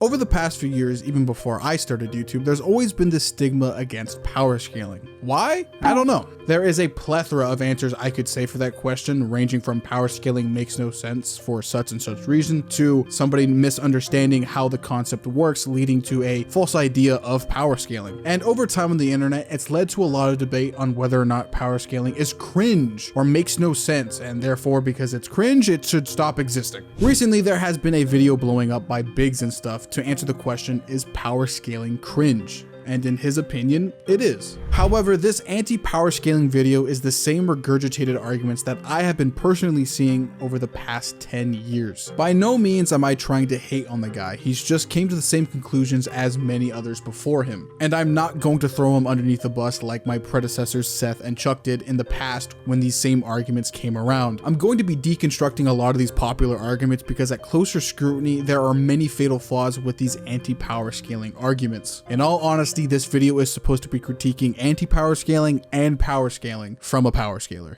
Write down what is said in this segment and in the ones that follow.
Over the past few years, even before I started YouTube, there's always been this stigma against power scaling. Why? I don't know. There is a plethora of answers I could say for that question, ranging from power scaling makes no sense for such and such reason, to somebody misunderstanding how the concept works, leading to a false idea of power scaling. And over time on the internet, it's led to a lot of debate on whether or not power scaling is cringe or makes no sense, and therefore because it's cringe, it should stop existing. Recently, there has been a video blowing up by Biggs and stuff to answer the question, is power scaling cringe? And in his opinion, it is. However, this anti-power scaling video is the same regurgitated arguments that I have been personally seeing over the past 10 years. By no means am I trying to hate on the guy, he's just came to the same conclusions as many others before him. And I'm not going to throw him underneath the bus like my predecessors Seth and Chuck did in the past when these same arguments came around. I'm going to be deconstructing a lot of these popular arguments because at closer scrutiny, there are many fatal flaws with these anti-power scaling arguments. In all honesty, this video is supposed to be critiquing anti-power scaling and power scaling from a power scaler.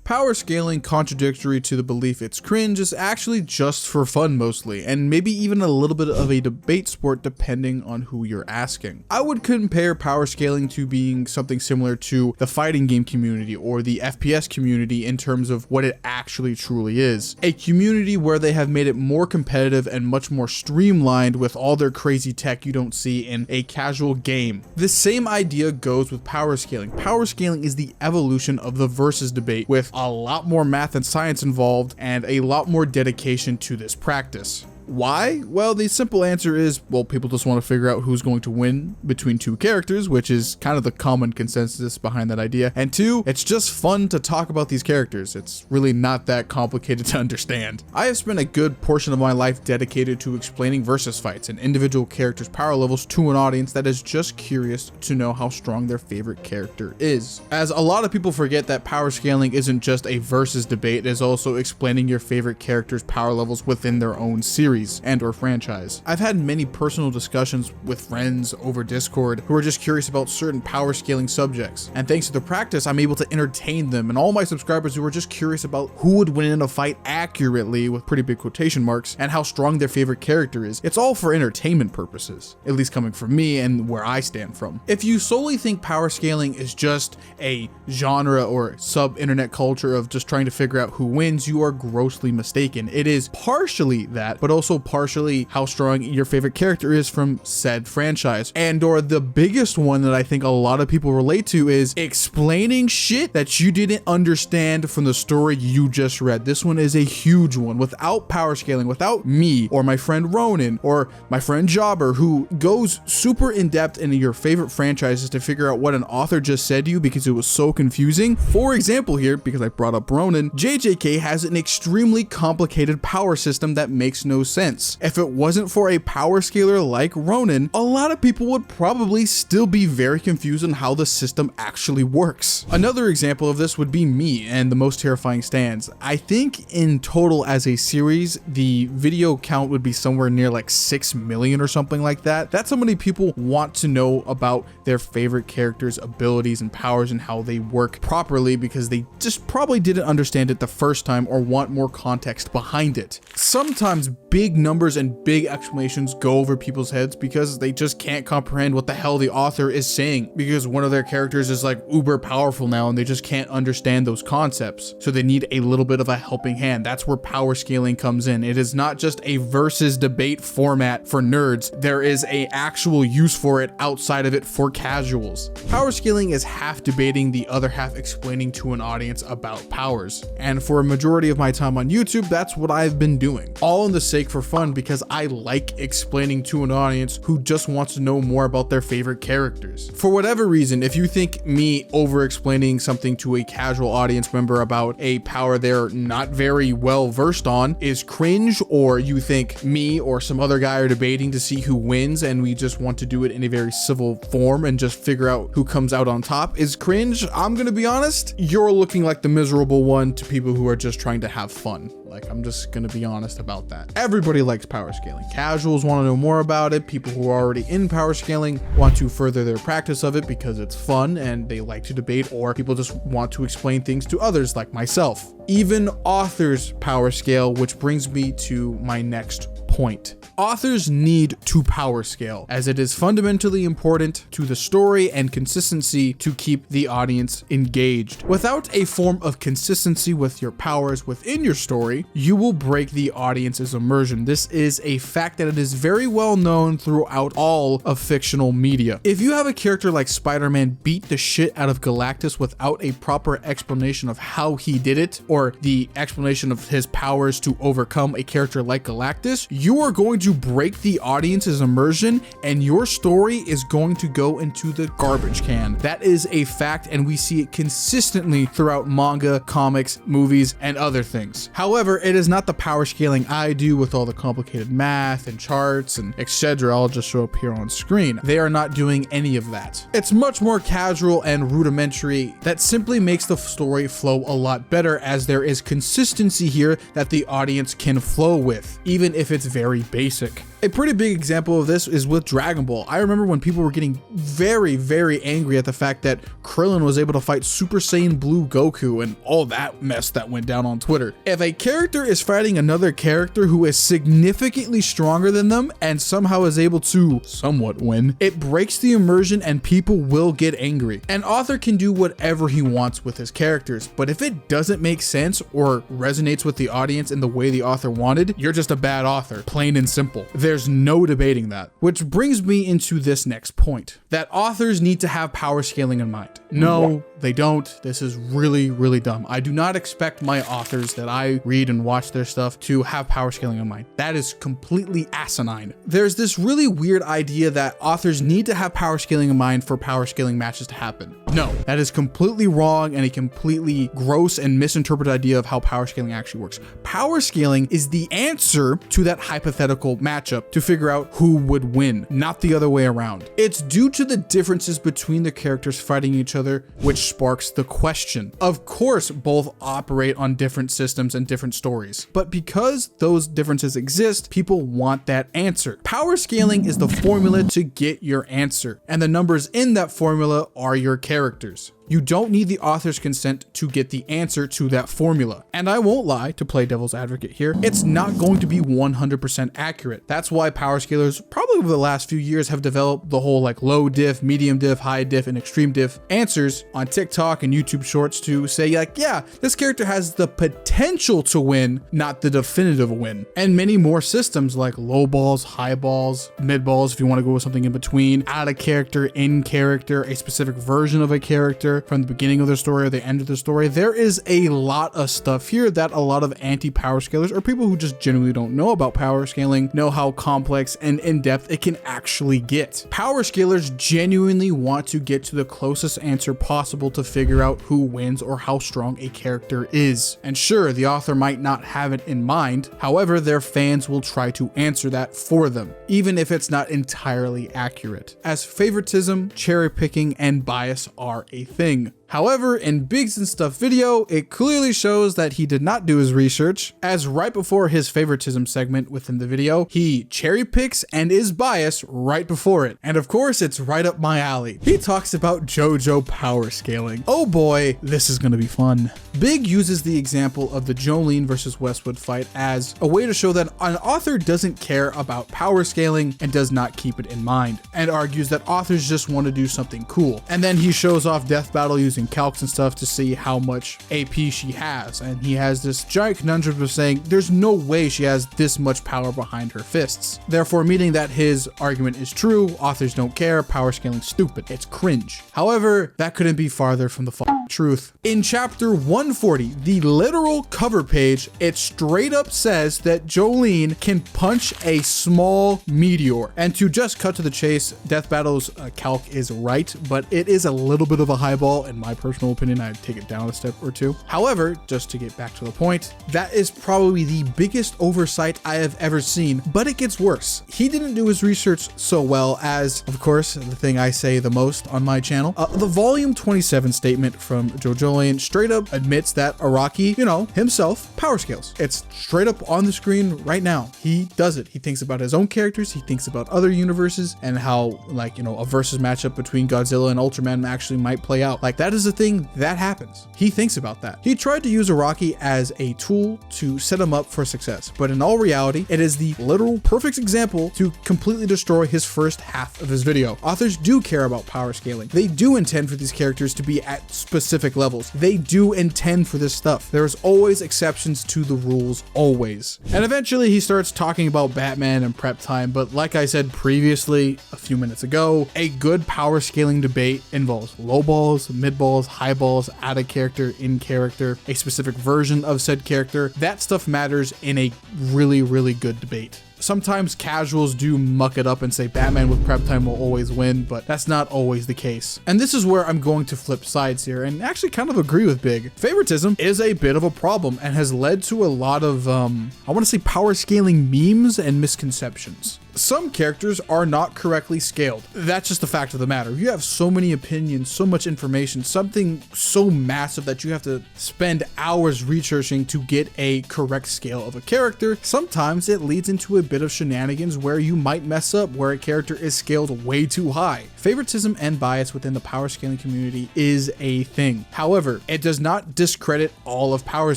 Power scaling, contradictory to the belief it's cringe, is actually just for fun mostly, and maybe even a little bit of a debate sport depending on who you're asking. I would compare power scaling to being something similar to the fighting game community or the FPS community in terms of what it actually truly is. A community where they have made it more competitive and much more streamlined with all their crazy tech you don't see in a casual game. The same idea goes with power scaling. Power scaling is the evolution of the versus debate with a lot more math and science involved and a lot more dedication to this practice. Why? Well, the simple answer is, well, people just want to figure out who's going to win between two characters, which is kind of the common consensus behind that idea. And two, it's just fun to talk about these characters. It's really not that complicated to understand. I have spent a good portion of my life dedicated to explaining versus fights and individual characters' power levels to an audience that is just curious to know how strong their favorite character is. As a lot of people forget that power scaling isn't just a versus debate, it is also explaining your favorite character's power levels within their own series and or franchise. I've had many personal discussions with friends over Discord who are just curious about certain power scaling subjects, and thanks to the practice, I'm able to entertain them and all my subscribers who are just curious about who would win in a fight accurately, with pretty big quotation marks, and how strong their favorite character is. It's all for entertainment purposes, at least coming from me and where I stand from. If you solely think power scaling is just a genre or sub-internet culture of just trying to figure out who wins, you are grossly mistaken. It is partially that, but also partially how strong your favorite character is from said franchise. And or the biggest one that I think a lot of people relate to is explaining shit that you didn't understand from the story you just read. This one is a huge one. Without power scaling, without me or my friend Ronan or my friend Jobber, who goes super in depth into your favorite franchises to figure out what an author just said to you because it was so confusing. For example here, because I brought up Ronan, JJK has an extremely complicated power system that makes no sense. If it wasn't for a power scaler like Ronan, a lot of people would probably still be very confused on how the system actually works. Another example of this would be me and the Most Terrifying Stands. I think in total as a series, the video count would be somewhere near like 6 million or something like that. That's how many people want to know about their favorite characters' abilities and powers and how they work properly because they just probably didn't understand it the first time or want more context behind it. Sometimes big numbers and big explanations go over people's heads because they just can't comprehend what the hell the author is saying because one of their characters is like uber powerful now and they just can't understand those concepts. So they need a little bit of a helping hand. That's where power scaling comes in. It is not just a versus debate format for nerds. There is a actual use for it outside of it for casuals. Power scaling is half debating, the other half explaining to an audience about powers. And for a majority of my time on YouTube, that's what I've been doing. All in the sake for fun because I like explaining to an audience who just wants to know more about their favorite characters. For whatever reason, if you think me over explaining something to a casual audience member about a power they're not very well versed on is cringe, or you think me or some other guy are debating to see who wins and we just want to do it in a very civil form and just figure out who comes out on top is cringe, I'm gonna be honest, you're looking like the miserable one to people who are just trying to have fun. Like, I'm just gonna be honest about that. Everybody likes power scaling. Casuals want to know more about it. People who are already in power scaling want to further their practice of it because it's fun and they like to debate, or people just want to explain things to others like myself. Even authors power scale, which brings me to my next point. Authors need to power scale, as it is fundamentally important to the story and consistency to keep the audience engaged. Without a form of consistency with your powers within your story, you will break the audience's immersion. This is a fact that it is very well known throughout all of fictional media. If you have a character like Spider-Man beat the shit out of Galactus without a proper explanation of how he did it, or the explanation of his powers to overcome a character like Galactus, you are going to break the audience's immersion and your story is going to go into the garbage can. That is a fact, and we see it consistently throughout manga, comics, movies, and other things. However, it is not the power scaling I do with all the complicated math and charts and etc. I'll just show up here on screen. They are not doing any of that. It's much more casual and rudimentary that simply makes the story flow a lot better, as there is consistency here that the audience can flow with, even if it's very basic. A pretty big example of this is with Dragon Ball. I remember when people were getting very, very angry at the fact that Krillin was able to fight Super Saiyan Blue Goku and all that mess that went down on Twitter. If a character is fighting another character who is significantly stronger than them and somehow is able to somewhat win, it breaks the immersion and people will get angry. An author can do whatever he wants with his characters, but if it doesn't make sense or resonates with the audience in the way the author wanted, you're just a bad author, plain and simple. There's no debating that. Which brings me into this next point, that authors need to have power scaling in mind. No, they don't. This is really, really dumb. I do not expect my authors that I read and watch their stuff to have power scaling in mind. That is completely asinine. There's this really weird idea that authors need to have power scaling in mind for power scaling matches to happen. No, that is completely wrong and a completely gross and misinterpreted idea of how power scaling actually works. Power scaling is the answer to that hypothetical matchup to figure out who would win, not the other way around. It's due to the differences between the characters fighting each other, which sparks the question. Of course, both operate on different systems and different stories, but because those differences exist, people want that answer. Power scaling is the formula to get your answer, and the numbers in that formula are your characters. You don't need the author's consent to get the answer to that formula. And I won't lie, to play devil's advocate here, it's not going to be 100% accurate. That's why power scalers probably over the last few years have developed the whole like low diff, medium diff, high diff, and extreme diff answers on TikTok and YouTube shorts to say like, yeah, this character has the potential to win, not the definitive win. And many more systems like low balls, high balls, mid balls, if you want to go with something in between, out of character, in character, a specific version of a character, from the beginning of their story or the end of the story. There is a lot of stuff here that a lot of anti-power scalers or people who just genuinely don't know about power scaling know how complex and in-depth it can actually get. Power scalers genuinely want to get to the closest answer possible to figure out who wins or how strong a character is. And sure, the author might not have it in mind, however, their fans will try to answer that for them, even if it's not entirely accurate, as favoritism, cherry picking, and bias are a thing. However, in Biggs and Stuff video, it clearly shows that he did not do his research, as right before his favoritism segment within the video, he cherry picks and is biased right before it. And of course, it's right up my alley. He talks about JoJo power scaling. Oh boy, this is gonna be fun. Big uses the example of the Jolene versus Westwood fight as a way to show that an author doesn't care about power scaling and does not keep it in mind, and argues that authors just want to do something cool. And then he shows off Death Battle using calcs and stuff to see how much AP she has, and he has this giant conundrum of saying there's no way she has this much power behind her fists, therefore meaning that his argument is true, authors don't care, power scaling stupid, it's cringe. However, that couldn't be farther from the truth. In chapter 140, the literal cover page, it straight up says that Jolene can punch a small meteor. And to just cut to the chase, Death Battle's calc is right, but it is a little bit of a highball. In my personal opinion, I'd take it down a step or two. However, just to get back to the point, that is probably the biggest oversight I have ever seen, but it gets worse. He didn't do his research so well as, of course, the thing I say the most on my channel, the volume 27 statement from from JoJolian straight up admits that Araki, himself power scales. It's straight up on the screen right now. He does it. He thinks about his own characters. He thinks about other universes and how a versus matchup between Godzilla and Ultraman actually might play out. Like, that is a thing that happens. He thinks about that. He tried to use Araki as a tool to set him up for success, but in all reality, it is the literal perfect example to completely destroy his first half of his video. Authors do care about power scaling. They do intend for these characters to be at specific levels. They do intend for this stuff. There's always exceptions to the rules, always. And eventually he starts talking about Batman and prep time, but like I said previously, a few minutes ago, a good power scaling debate involves low balls, mid balls, high balls, out of character, in character, a specific version of said character. That stuff matters in a really, really good debate. Sometimes casuals do muck it up and say Batman with prep time will always win, but that's not always the case. And this is where I'm going to flip sides here and actually kind of agree with Big. Favoritism is a bit of a problem and has led to a lot of, I want to say power scaling memes and misconceptions. Some characters are not correctly scaled. That's just the fact of the matter. You have so many opinions, so much information, something so massive that you have to spend hours researching to get a correct scale of a character. Sometimes it leads into a bit of shenanigans where you might mess up where a character is scaled way too high. Favoritism and bias within the power scaling community is a thing. However, it does not discredit all of power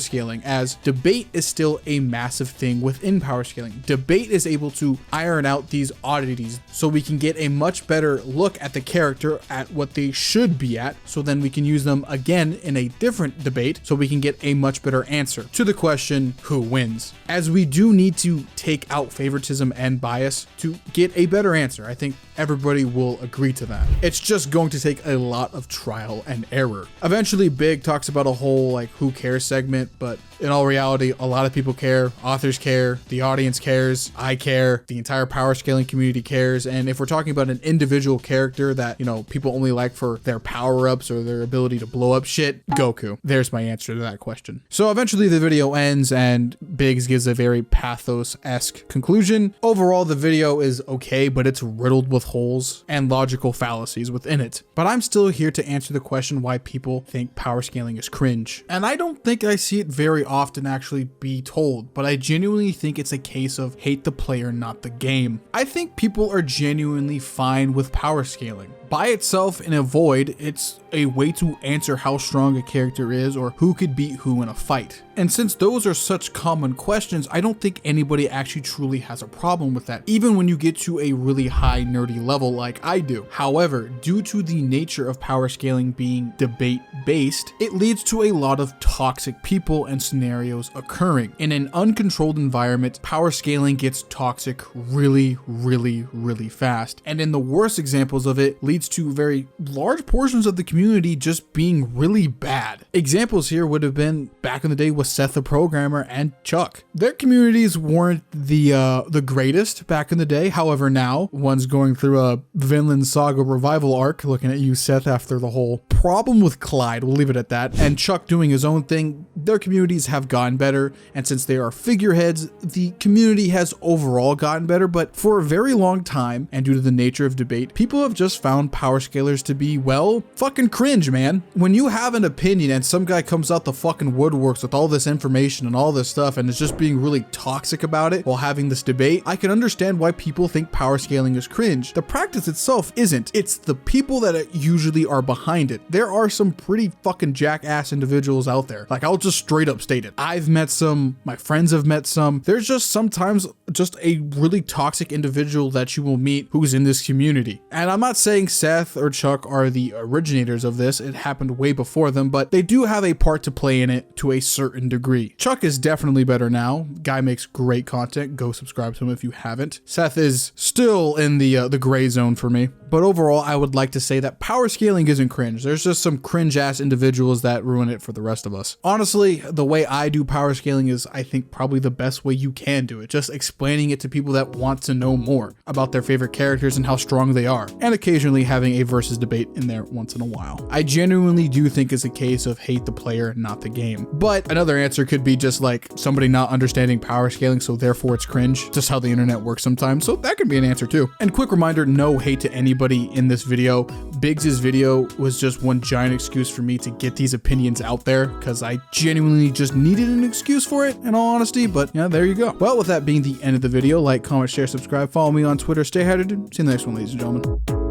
scaling, as debate is still a massive thing within power scaling. Debate is able to iron out these oddities so we can get a much better look at the character at what they should be at, so then we can use them again in a different debate so we can get a much better answer to the question who wins, as we do need to take out favoritism and bias to get a better answer. I think everybody will agree to that. It's just going to take a lot of trial and error. Eventually Big talks about a whole who cares segment, but in all reality, a lot of people care, authors care, the audience cares, I care, the entire power scaling community cares. And if we're talking about an individual character that, people only like for their power-ups or their ability to blow up shit, Goku. There's my answer to that question. So eventually the video ends and Biggs gives a very pathos-esque conclusion. Overall, the video is okay, but it's riddled with holes and logical fallacies within it. But I'm still here to answer the question why people think power scaling is cringe. And I don't think I see it very often actually be told, but I genuinely think it's a case of hate the player, not the game. I think people are genuinely fine with power scaling. By itself in a void, it's a way to answer how strong a character is or who could beat who in a fight. And since those are such common questions, I don't think anybody actually truly has a problem with that, even when you get to a really high nerdy level like I do. However, due to the nature of power scaling being debate based, it leads to a lot of toxic people and scenarios occurring. In an uncontrolled environment, power scaling gets toxic really, really, really fast. And in the worst examples of it, leads to very large portions of the community just being really bad. Examples here would have been back in the day with Seth the Programmer and Chuck. Their communities weren't the greatest back in the day. However, now one's going through a Vinland Saga revival arc, looking at you, Seth, after the whole problem with Clyde, we'll leave it at that, and Chuck doing his own thing. Their communities have gotten better, and since they are figureheads, the community has overall gotten better. But for a very long time, and due to the nature of debate, people have just found power scalers to be, well, fucking cringe, man. When you have an opinion and some guy comes out the fucking woodworks with all this information and all this stuff and is just being really toxic about it while having this debate, I can understand why people think power scaling is cringe. The practice itself isn't. It's the people that usually are behind it. There are some pretty fucking jackass individuals out there. Like, I'll just straight up state it. I've met some, my friends have met some. There's just sometimes just a really toxic individual that you will meet who's in this community. And I'm not saying Seth or Chuck are the originators of this. It happened way before them, but they do have a part to play in it to a certain degree. Chuck is definitely better now. Guy makes great content. Go subscribe to him if you haven't. Seth is still in the gray zone for me. But overall, I would like to say that power scaling isn't cringe. There's just some cringe ass individuals that ruin it for the rest of us. Honestly, the way I do power scaling is, I think, probably the best way you can do it. Just explaining it to people that want to know more about their favorite characters and how strong they are, and occasionally having a versus debate in there once in a while. I genuinely do think it's a case of hate the player, not the game. But another answer could be just like somebody not understanding power scaling, so therefore it's cringe. Just how the internet works sometimes. So that could be an answer too. And quick reminder, no hate to anybody everybody in this video. Biggs's video was just one giant excuse for me to get these opinions out there, because I genuinely just needed an excuse for it, in all honesty. But yeah, there you go. Well, with that being the end of the video, like, comment, share, subscribe, follow me on Twitter, stay hydrated. See you in the next one, ladies and gentlemen.